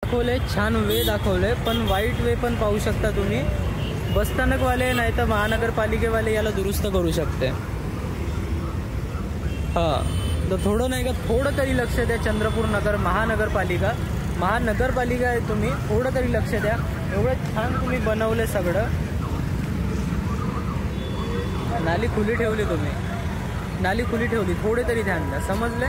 दाखवले, छान वे दाखवले, पण वाईट वे पण पाहू शकता तुम्ही. बसस्थानकवाले नाही तर महानगरपालिकेवाले याला दुरुस्त करू शकते. हां, तर थोडं नाही का, थोडं तरी लक्ष द्या. चंद्रपूर नगर महानगरपालिका आहे, तुम्ही थोडं तरी लक्ष द्या. एवढं छान तुम्ही बनवले सगळं. नाली खुली ठेवली तुम्ही, नाली खुली ठेवली, थोडे तरी ध्यान द्या, समजले.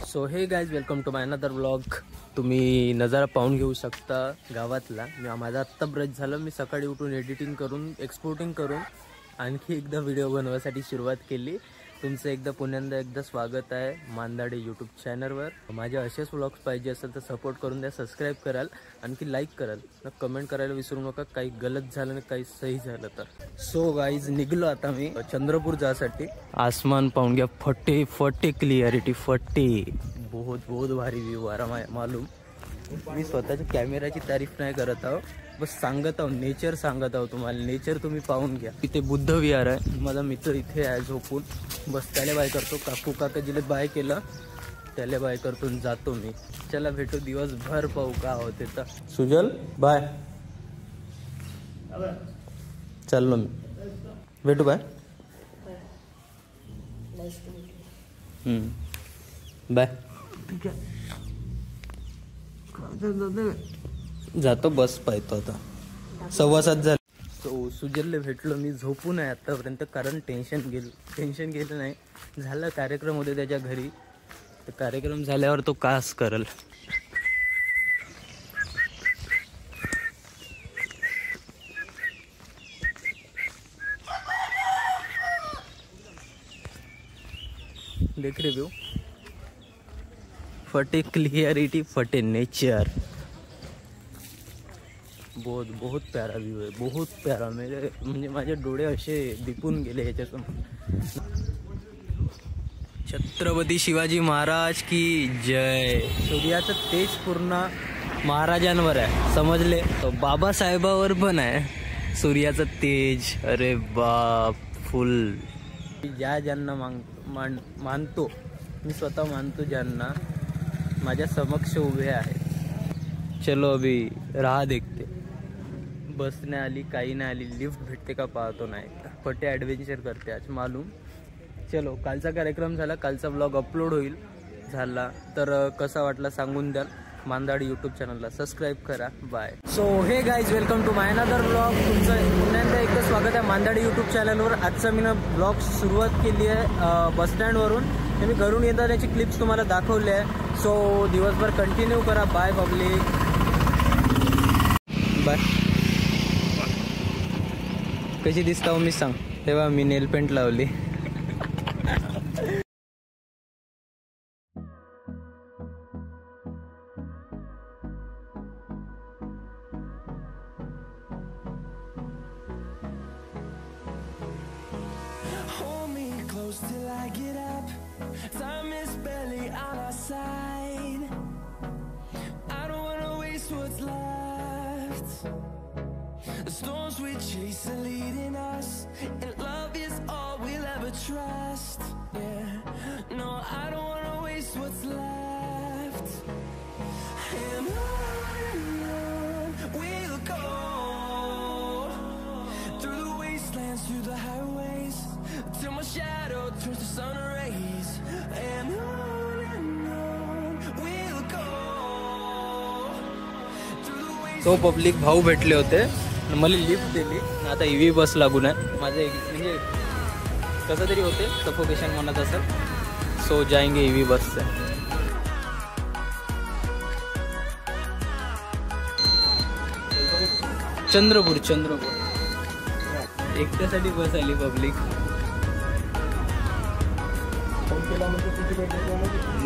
So hey guys, welcome to my another vlog. तुम्ही नजारा पाहून घेऊ शकता गावातला. माझा आत्ता ब्रश झालं. मी सकाळी उठून एडिटिंग करून, एक्सपोर्टिंग करून आणखी एकदा व्हिडिओ बनवायसाठी सुरुवात केली. तुमचं एकदा पुण्यांदा एकदा स्वागत आहे मांदाडे यूट्यूब चॅनलवर. माझे असेच व्लॉग्स पाहिजे असेल तर सपोर्ट करून द्या, सबस्क्राईब कराल, आणखी लाईक कराल, कमेंट करायला विसरू नका. काही गलत झालं नाही, काही सही झालं तर. सो गाईज, निघलो आता मी चंद्रपूर जासाठी. आसमान पाहून घ्या, फटे क्लिअरिटी, बहुत भारी व्ह्यू आ रहा मालूम. मी स्वतःच्या कॅमेराची तारीफ नाही करत आहो, बस सांगत आहो, नेचर सांगत आहो तुम्हाला. नेचर तुम्ही पाहून घ्या. इथे बुद्ध विहार आहे. माझा मित्र इथे आहे झोपून. बस त्याला बाय करतो. काका जिले बाय केलं त्याला बाय करतो, जातो मी. चला भेटू, दिवसभर पाहू का होते तर. सुजल बाय, चाललो मी. भेटू बाय. बाय. जातो, बस पाहतो आता. 7:15 झाले. तो सुजलला भेटलो मी. झोपून आहे आतापर्यंत, कारण टेन्शन गेलं नाही. झालं कार्यक्रम होते त्याच्या घरी. तर कार्यक्रम झाल्यावर तो कास करल. देख रहे व्यू, फटे क्लियरिटी, फटे नेचर. बहुत प्यारा व्यू आहे, बहुत प्यारा. म्हणजे माझे डोळे असे दिपून गेले याच्यासमोर. छत्रपती शिवाजी महाराज की जय. सूर्याचं तेज पूर्ण महाराजांवर आहे, समजले. बाबासाहेबावर पण आहे सूर्याचं तेज. अरे बाप, फुल. ज्यांना मानतो मी, स्वतः मानतो ज्यांना, माझ्या समक्ष उभे आहेत. चलो अभी राह देखते. बस नाही आली, काही नाही आली, लिफ्ट भेटते का पाहतो. नाही फटे ॲडव्हेंचर करते आज मालूम. चलो, कालचा कार्यक्रम झाला, कालचा ब्लॉग अपलोड होईल. झाला तर कसा वाटला सांगून द्याल. मांदाडी यूट्यूब चॅनलला सबस्क्राईब करा. Bye. So hey guys, welcome to my another blog. तुमचं पुन्हा एकदा स्वागत आहे मांदाडी यूट्यूब चॅनलवर. आजचा मी ब्लॉग सुरुवात केली आहे बसस्टँडवरून. ते मी घरून येतात त्याची क्लिप्स तुम्हाला दाखवले आहे. सो दिवसभर कंटिन्यू करा. Bye public, bye. कशी दिसता हो मी सांग. तेव्हा मी नेल पेंट लावली. Till I get up, time is barely on our side. I don't wanna waste what's left. The storms we chase are leading us, and love is all we'll ever trust. Yeah, no, I don't wanna waste what's left. And on we'll go, through the wastelands, through the highways, till my shadow turns to sun rays. And on we'll go, through the wastelands. तो public भाऊ भेटले होते, मला lift दिली. आता EV बस लागून आहे. माझं म्हणजे कसं तरी होते, सफोकेशन म्हणत असेल. सो जाएंगे EV बस से. चंद्रपूर एकट्यासाठी बस आली पब्लिक.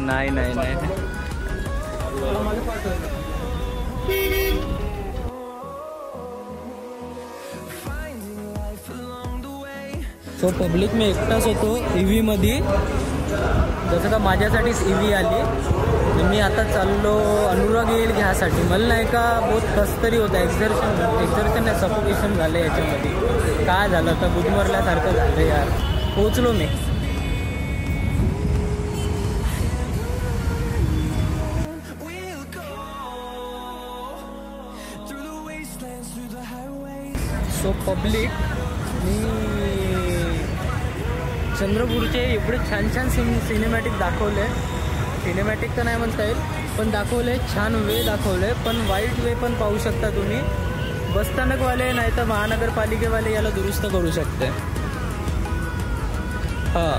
नाही. सो पब्लिक मी एकटाच होतो EV मध्ये. जसं का माझ्यासाठीच EV आली. मी आता चाललो अनुराग येईल घ्यासाठी. मला नाही का बहुत कस तरी होतं. एक्झर्शन नाही, सफोकेशन झालं याच्यामध्ये. काय झालं तर गुदमरल्यासारखं झालं यार. पोचलो मी. सो पब्लिक, मी चंद्रपूरचे एवढे छान छान सिनेमॅटिक दाखवले. सिनेमॅटिक तर नाही म्हणता येईल, पण दाखवले. छान वे दाखवले, पण वाईट वे पण पाहू शकता तुम्ही. बसस्थानकवाले नाही तर महानगरपालिकेवाले याला दुरुस्त करू शकते. हां,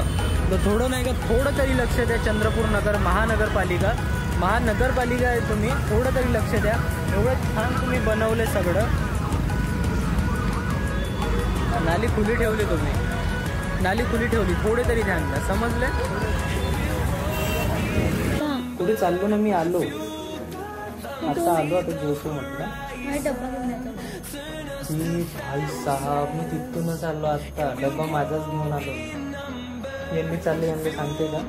तर थोडं नाही का, थोडं तरी लक्ष द्या. चंद्रपूर महानगरपालिका आहे, तुम्ही थोडं तरी लक्ष द्या. एवढं छान तुम्ही बनवले सगळं. नाली खुली ठेवली तुम्ही, थोडे तरी ध्यान द्या. समजले? कुठे चाललो ना मी, आलो आता जोशो म्हटलं. भाई साहेब, मी तिथूनच आलो आता. डब्बा माझाच घेऊन आलो. यांनी चालले, यांना सांगते का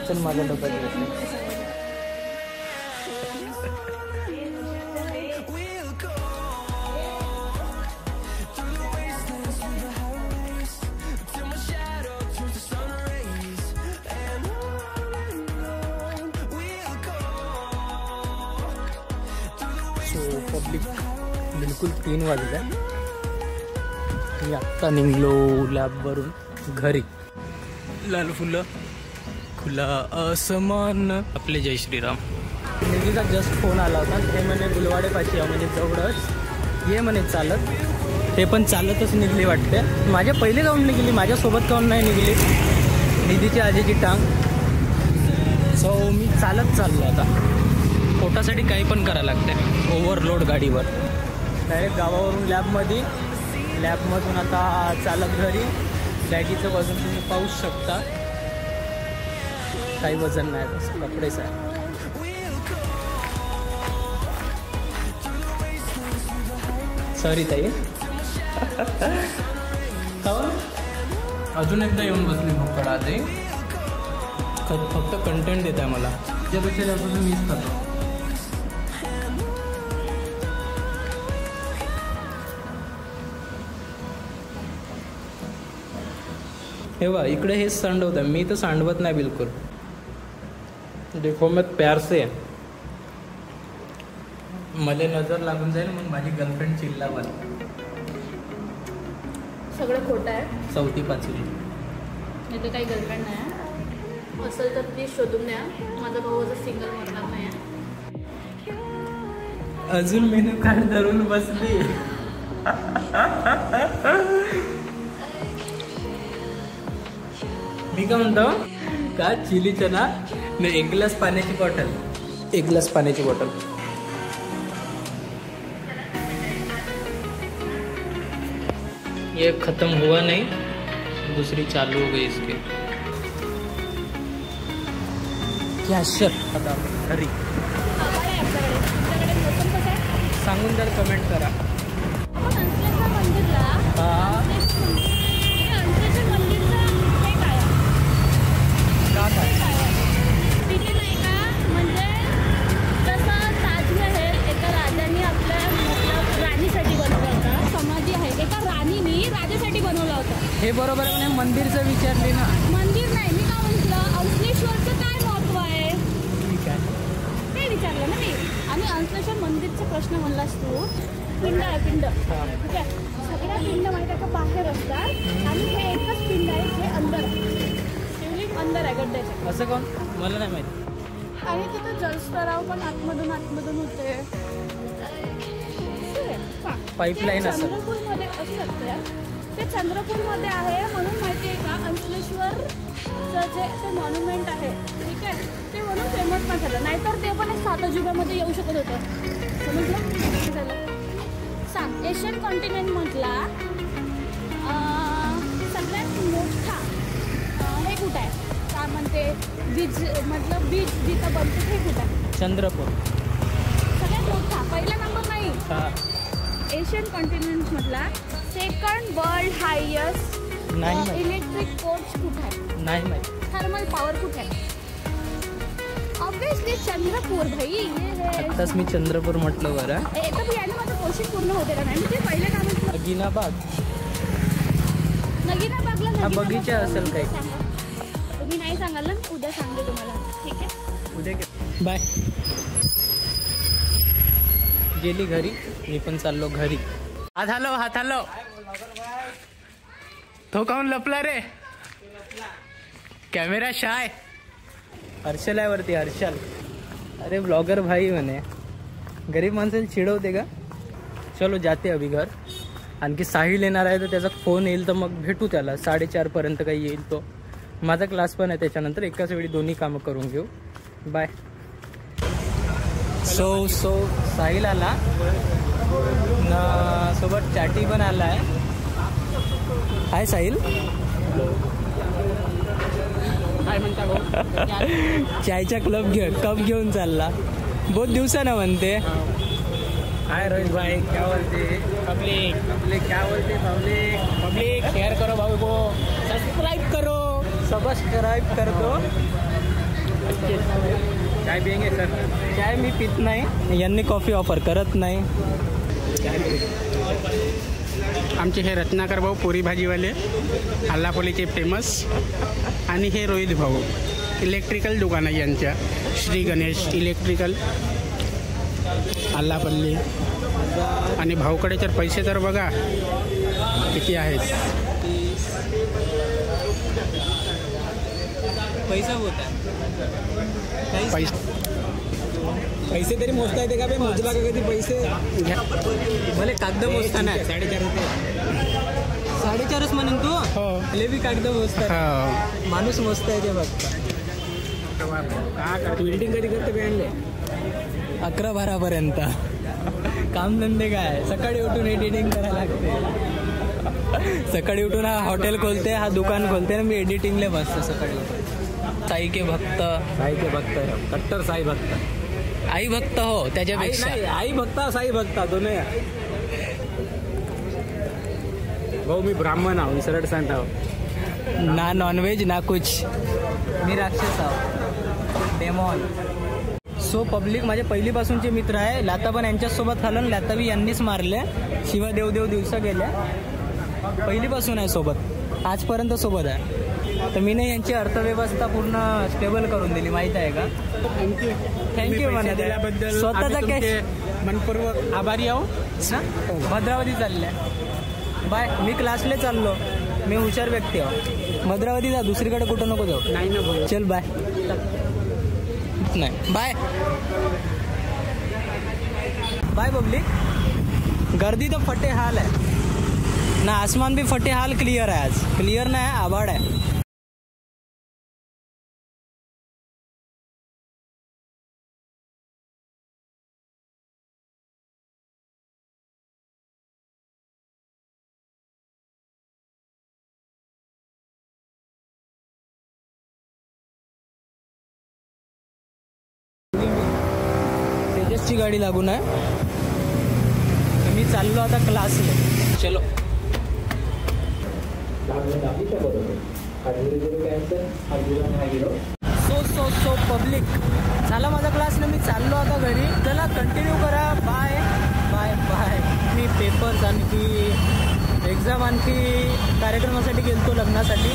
चल माझा डब्बा घ्यायचा. पब्लिक बिलकुल 3 वाजले. मी आत्ता निघलो लॅबवरून घरी. लाल फुलं, खुला आसमान, आपले जय श्रीराम. निधीचा जस्ट फोन आला होता. ते म्हणे गुलवाडेपाशी म्हणजे जवळच ये म्हणे चालत. ते पण चालतच निघली वाटते. माझ्या पहिले जाऊन निघली, माझ्यासोबत काऊन नाही निघली निधीची आजीची टांग. सो मी चालत चाललो आता. पोटासाठी काही पण करायला लागते. ओव्हरलोड गाडीवर डायरेक्ट गावावरून लॅबमधून आता चालत घरी. बॅगीचं वजन तुम्ही पाहू शकता. काही वजन नाही, बस कपडेच आहे. सॉरी ताई. अजून एकदा येऊन बसली भोकड. आधी फक्त कंटेंट देत आहे मला. त्यापेक्षा जास्त मी मिस करतो. हे बघा, इकडे हेच सांडवत आहे. मी तर सांडवत नाही बिलकुल. देखो मैं प्यार से. मला नजर लागून जाईल मग माझी गर्लफ्रेंड चिल्लावाल. सगळं खोटं आहे. 4थी 5वी इथे काही गर्लफ्रेंड नाही. असेल तर प्लीज शोधून द्या. माझा भाऊ असं सिंगल मरणार नाही. अजून मेनू कार्ड धरून बसली. मी काय म्हणतो का, चिली चना नाही, 1 ग्लास पाण्याची बॉटल. ये खत्म हुआ नहीं, दूसरी चालू हो गई इसके. क्या शर्ट आता घरी सांगून जर कमेंट करा. तिथे नाही का, म्हणजे जसं ताजमहल एका राजाने आपल्या राणीसाठी बनवला होता. समाधी आहे, एका राणीने राजासाठी बनवला होता. हे बरोबर आहे. म्हणजे मंदिरचं विचारले ना. मंदिर नाही, मी काय म्हटलं, अंकलेश्वरचं काय महत्व आहे ठीक आहे, ते विचारलं ना मी. आणि अंकलेश्वर मंदिरचा प्रश्न म्हणलास तू. पिंड आहे, पिंड. ठीक आहे, सगळ्या पिंड माहिती आहे का बाहेर असतात. आणि हे एकच पिंड आहे जे अंदर आहे गड्ड्याच्या. असं कोण, मला नाही माहिती. आणि तिथं जलस्तराव पण आतमधून होते. पाईपलाईन असं चंद्रपूरमध्ये असू शकते. ते चंद्रपूरमध्ये आहे म्हणून माहिती आहे का, अंकलेश्वरचं जे ते मॉन्युमेंट आहे, ठीक आहे, ते म्हणून फेमस पण झालं. नाहीतर ते पण एक 7 अजुब्यामध्ये येऊ शकत होतं. समजलं झालं. सांग, एशियन कॉन्टिनेंट म्हटला सगळ्यात मोठा हे कुठं आहे, काय म्हणते, बीच जिथं बनते हे कुठं आहे? चंद्रपूर. सगळ्यात मोठा, पहिला नंबर नाही. एशियन कॉन्टिनेंट म्हटला. सेकंड वर्ल्ड हायेस्ट नाही इलेक्ट्रिक कोच कुठे आहे? नाही माहिती. थर्मल पॉवर कुठे आहे? ऑब्वियसली चंद्रपूर भाई ये है. आत्ताच मी चंद्रपूर म्हटलं बरं. तर याने माझं क्वेश्चन पूर्ण होते का नाही मी ते पहिले काय म्हटलं. नगीना बाग. नगीना बागला हा बगीचा असेल काही. तुम्ही नाही सांगाल ना मी उद्या सांगते तुम्हाला. ठीक आहे उद्या बाय. गेली घरी मी पण चाललो घरी. हात हलव. तो काऊन लपला रे. Camera shy. हर्षल आहे वरती हर्षल. अरे ब्लॉगर भाई म्हणे गरीब माणसाला चिडवते का. चलो जाते अभी घर. आणखी साहिल येणार आहे तर त्याचा फोन येईल तर मग भेटू त्याला 4:30 पर्यंत काही येईल तो. माझा क्लास पण आहे त्याच्यानंतर एकाच वेळी दोन्ही कामं करून घेऊ. बाय. सो साहिल आला ना सोबत चॅटी पण आला आहे. हाय साहिल. काय म्हणता भाऊ. चायचा कप घेऊन चालला. बहुत दिवसानं म्हणते. हाय रोहित भाई क्या बोलते. पब्लिक क्या बोलते. पब्लिक शेयर करो भाऊ को. सब्सक्राइब कर दो. चाय पियेंगे सर. चाय मी पित नाही. यांनी कॉफी ऑफर करत नाही. आमचे हे रत्नाकर भाऊ पोरी भाजीवाले आल्हापोलीचे फेमस. आणि हे रोहित भाऊ इलेक्ट्रिकल दुकान आहे यांच्या. श्री गणेश इलेक्ट्रिकल आल्हापल्ली. आणि भाऊकडे तर पैसे तर बघा किती आहेत. पैसा होता पैसे तरी मोजता येते का बे. मोजला का कधी पैसे घ्या. भले कागद मोजताना 4.5 रुपये. 4.5 म्हणून तू हो बी कागद मोजता. माणूस मोजता येते फक्त. बिल्डिंग कधी करते बे आणले 11-12 पर्यंत. कामधंदे काय. सकाळी उठून एडिटिंग करायला लागते. सकाळी उठून हा हॉटेल खोलते हा दुकान खोलते ना मी एडिटिंगला बसतो सकाळी उठून. साई के भक्त कट्टर साई भक्त. आई भक्त हो त्याच्यापेक्षा. आई भक्ता साई भक्ता दोन्ही. भाऊ मी ब्राह्मण आहो सरळ सांगता. ना नॉनव्हेज ना कुछ. मी राक्षस आहो डेमॉन. सो पब्लिक माझे पहिलीपासूनचे मित्र आहे. लाता पण यांच्यासोबत खालन. लाता बी यांनीच मारले. शिवा देव दिवसा गेल्या. पहिलीपासून आहे सोबत आजपर्यंत सोबत आहे. तर मी नाही यांची अर्थव्यवस्था पूर्ण स्टेबल करून दिली माहित आहे का. थँक्यू म्हणा दिल्याबद्दल. स्वतःचा कॅश मनपूर्वक आभारी आहो. भद्रावती चालल्या. बाय. मी क्लासला चाललो. मी हुशार व्यक्ती आहो. भद्रावती जा दुसरीकडे कुठं नको जाऊ. नाही ना भाऊ. चल बाय. नाही बाय. By public. गर्दी तर फटे हाल आहे ना. आसमान भी फटे हाल क्लियर आहे. आज क्लियर नाही आभाळ आहे. तेजसची गाडी लागून आहे. मी चाललो आता क्लासला. चलो. सो पब्लिक झाला माझा क्लास ना. मी चाललो आता घरी. चला कंटिन्यू करा. Bye bye bye. मी पेपर्स आणखी एक्झाम आणखी कार्यक्रमासाठी गेलतो लग्नासाठी.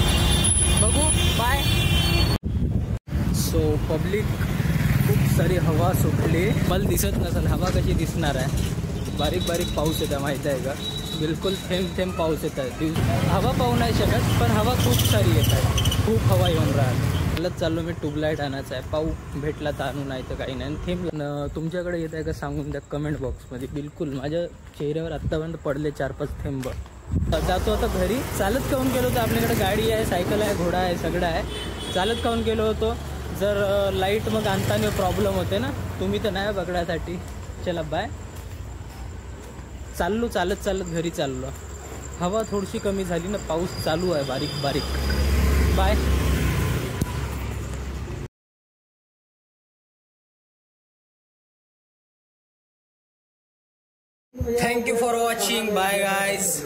बघू बाय. सो पब्लिक खूप सारी हवा सुटली. मला दिसत नसेल हवा कशी दिसणार आहे. बारीक बारीक पाऊस येत आहे माहीत आहे का. बिलकुल थेंब पाऊस येत आहे. हवा पाहू नाही शकत पण हवा खूप सारी येत आहे. खूप हवा येऊन राहिली. चालत चाललो मी. ट्यूबलाईट आणायचं आहे. पाऊ भेटला तर आणू नाही तर काही नाही. थेंब तुमच्याकडे येत आहे का सांगून द्या कमेंट बॉक्समध्ये. बिलकुल माझ्या चेहऱ्यावर आत्तापर्यंत पडले 4-5 थेंब. जातो आता घरी. चालत काहून गेलो होतो. आपल्याकडे गाडी आहे सायकल आहे घोडा आहे सगळं आहे. चालत काहून गेलो होतो. जर लाईट मग आणताना प्रॉब्लेम होते ना. तुम्ही तर नाही बघण्यासाठी. चला बाय. चाललो चालत घरी चाललो. हवा थोडीशी कमी झाली ना. पाऊस चालू आहे बारीक बारीक. Bye. Thank you for watching. Bye guys.